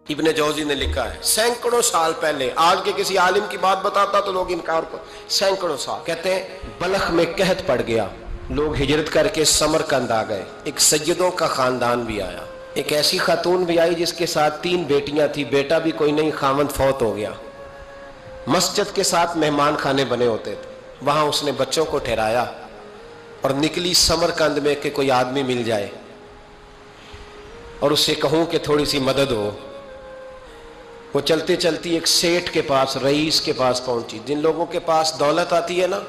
ابن جوزی نے لکھا ہے سینکڑوں سال پہلے، آج کے کسی عالم کی بات بتاتا تو لوگ انکار کو، سینکڑوں سال کہتے ہیں بلخ میں قحط پڑ گیا، لوگ ہجرت کر کے سمرقند آ گئے، ایک سیدوں کا خاندان بھی آیا، ایک ایسی خاتون بھی آئی جس کے ساتھ 3 بیٹیاں تھی، بیٹا بھی کوئی نہیں، خاوند فوت ہو گیا، مسجد کے ساتھ مہمان خانے بنے ہوتے تھے، وہاں اس نے بچوں کو ٹھہرایا اور نکلی سمرقند میں کہ کوئی آدمی مل جائے اور اس سے کہوں کہ تھوڑی سی مدد ہو۔ وہ چلتے چلتی ایک سیٹھ کے پاس، رئیس کے پاس پہنچی۔ جن لوگوں کے پاس دولت آتی ہے نا،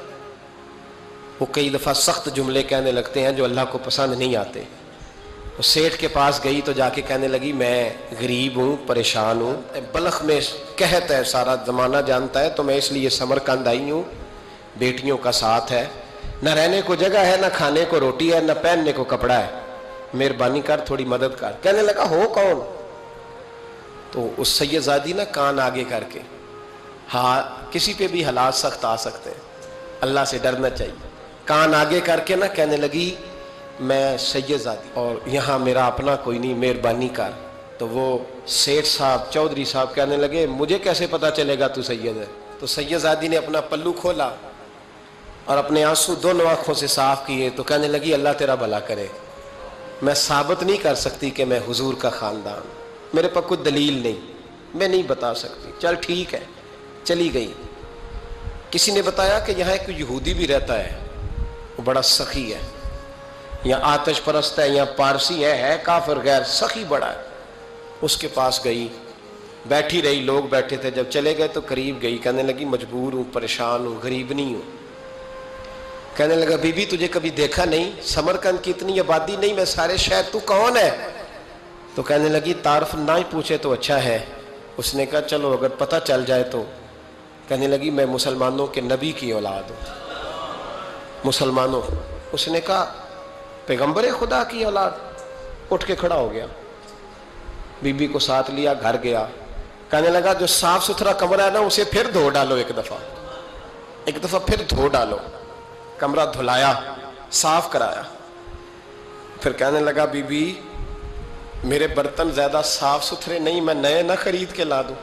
وہ کئی دفعہ سخت جملے کہنے لگتے ہیں جو اللہ کو پسند نہیں آتے۔ وہ سیٹھ کے پاس گئی تو جا کے کہنے لگی میں غریب ہوں، پریشان ہوں، بلخ میں قحط ہے، سارا زمانہ جانتا ہے، تو میں اس لیے سمرقند آئی ہوں، بیٹیوں کا ساتھ ہے، نہ رہنے کو جگہ ہے، نہ کھانے کو روٹی ہے، نہ پہننے کو کپڑا ہے، مہربانی کر تھوڑی مدد کر۔ کہنے لگا ہو کون؟ تو اس سید زادی نا کان آگے کر کے، ہاں کسی پہ بھی حالات سخت آ سکتے ہیں، اللہ سے ڈرنا چاہیے، کان آگے کر کے نا کہنے لگی میں سید زادی اور یہاں میرا اپنا کوئی نہیں، مہربانی کر۔ تو وہ سیٹھ صاحب، چودھری صاحب کہنے لگے مجھے کیسے پتا چلے گا تو سید ہے؟ تو سید زادی نے اپنا پلو کھولا اور اپنے آنسو دونوں آنکھوں سے صاف کیے تو کہنے لگی اللہ تیرا بھلا کرے، میں ثابت نہیں کر سکتی کہ میں حضور کا خاندان، میرے پاس کوئی دلیل نہیں، میں نہیں بتا سکتی، چل ٹھیک ہے، چلی گئی۔ کسی نے بتایا کہ یہاں ایک یہودی بھی رہتا ہے، وہ بڑا سخی ہے، یا آتش پرست ہے، یا پارسی ہے کافر غیر، سخی بڑا ہے۔ اس کے پاس گئی، بیٹھی رہی، لوگ بیٹھے تھے، جب چلے گئے تو قریب گئی، کہنے لگی مجبور ہوں، پریشان ہوں، غریب نہیں ہوں۔ کہنے لگا بی بی تجھے کبھی دیکھا نہیں، سمرقند کی اتنی آبادی نہیں، میں سارے شہر، تو کون ہے؟ تو کہنے لگی تعارف نہ ہی پوچھے تو اچھا ہے۔ اس نے کہا چلو اگر پتہ چل جائے تو۔ کہنے لگی میں مسلمانوں کے نبی کی اولاد ہوں، مسلمانوں۔ اس نے کہا پیغمبر خدا کی اولاد؟ اٹھ کے کھڑا ہو گیا، بی بی کو ساتھ لیا، گھر گیا، کہنے لگا جو صاف ستھرا کمرہ ہے نا اسے پھر دھو ڈالو، ایک دفعہ پھر دھو ڈالو۔ کمرہ دھلایا، صاف کرایا، پھر کہنے لگا بی بی میرے برتن زیادہ صاف ستھرے نہیں، میں نئے نہ خرید کے لا دوں۔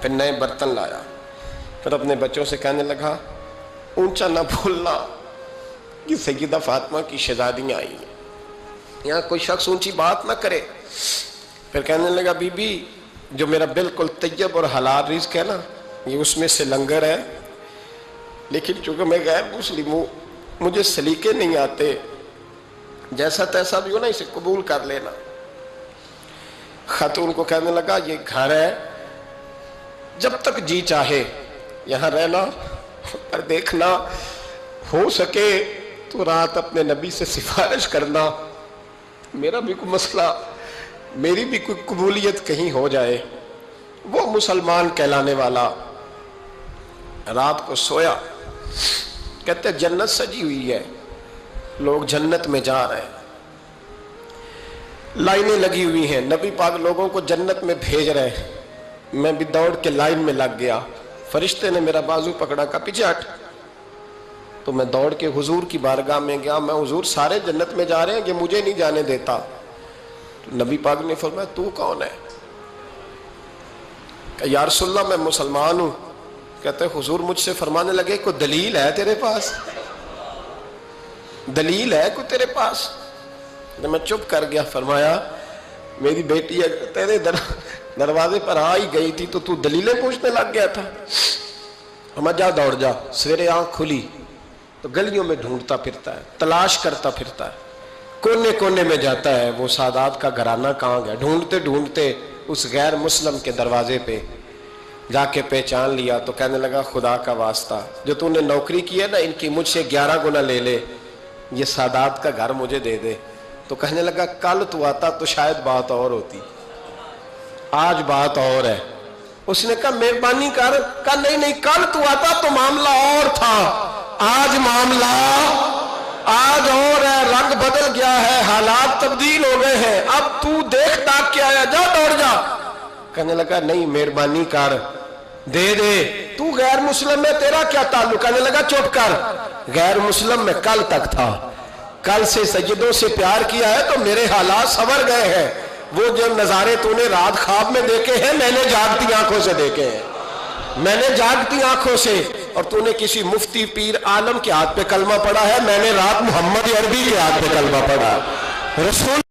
پھر نئے برتن لایا، پھر اپنے بچوں سے کہنے لگا اونچا نہ بھولنا کہ سیدہ فاطمہ کی شہزادیاں آئی ہیں، یہاں کوئی شخص اونچی بات نہ کرے۔ پھر کہنے لگا بی بی جو میرا بالکل طیب اور حلال رزق ہے نا، یہ اس میں سے لنگر ہے، لیکن چونکہ میں غیر مسلم ہوں، مجھے سلیقے نہیں آتے، جیسا تیسا بھی ہو نا اسے قبول کر لینا۔ خاتون کو کہنے لگا یہ گھر ہے، جب تک جی چاہے یہاں رہنا، اور دیکھنا ہو سکے تو رات اپنے نبی سے سفارش کرنا، میرا بھی کوئی مسئلہ، میری بھی کوئی قبولیت کہیں ہو جائے۔ وہ مسلمان کہلانے والا رات کو سویا، کہتے جنت سجی ہوئی ہے، لوگ جنت میں جا رہے ہیں، لائنیں لگی ہوئی ہیں، نبی پاک لوگوں کو جنت میں بھیج رہے ہیں، میں بھی دوڑ کے لائن میں لگ گیا، فرشتے نے میرا بازو پکڑا، کہا پیچھے ہٹ، تو میں دوڑ کے حضور کی بارگاہ میں گیا، میں حضور سارے جنت میں جا رہے ہیں، یہ مجھے نہیں جانے دیتا۔ تو نبی پاک نے فرمایا تو کون ہے؟ کہ یا رسول اللہ میں مسلمان ہوں۔ کہتے حضور مجھ سے فرمانے لگے کوئی دلیل ہے تیرے پاس؟ دلیل ہے کوئی تیرے پاس؟ میں چپ کر گیا۔ فرمایا میری بیٹی تیرے دروازے پر آ ہی گئی تھی تو دلیلیں پوچھنے لگ گیا تھا؟ ہم جا دوڑ جا۔ سویرے آنکھ کھلی تو گلیوں میں ڈھونڈتا پھرتا ہے، تلاش کرتا پھرتا ہے، کونے کونے میں جاتا ہے وہ سادات کا گھرانہ کہاں گیا، ڈھونڈتے ڈھونڈتے اس غیر مسلم کے دروازے پہ جا کے پہچان لیا تو کہنے لگا خدا کا واسطہ جو تو نے نوکری کی ہے نا ان کی مجھ سے 11 گنا لے لے، یہ سادات کا گھر مجھے دے دے۔ تو کہنے لگا کل تو آتا تو شاید بات اور ہوتی، آج بات اور ہے۔ اس نے کہا مہربانی کر، کہا نہیں کل تو آتا تو معاملہ اور تھا، آج معاملہ آج اور ہے، رنگ بدل گیا ہے، حالات تبدیل ہو گئے ہیں، اب تو دیکھ داکھ کے آیا، جا دوڑ جا۔ کہنے لگا نہیں مہربانی کر، دے دے، تو غیر مسلم میں تیرا کیا تعلق؟ کہنے لگا چپ کر، غیر مسلم میں کل تک تھا، کل سے سیدوں سے پیار کیا ہے تو میرے حالات سنور گئے ہیں، وہ جو نظارے تو نے رات خواب میں دیکھے ہیں میں نے جاگتی آنکھوں سے دیکھے ہیں، میں نے جاگتی آنکھوں سے، اور تو نے کسی مفتی پیر عالم کے ہاتھ پہ کلمہ پڑھا ہے، میں نے رات محمد عربی کے ہاتھ پہ کلمہ پڑھا۔ رسول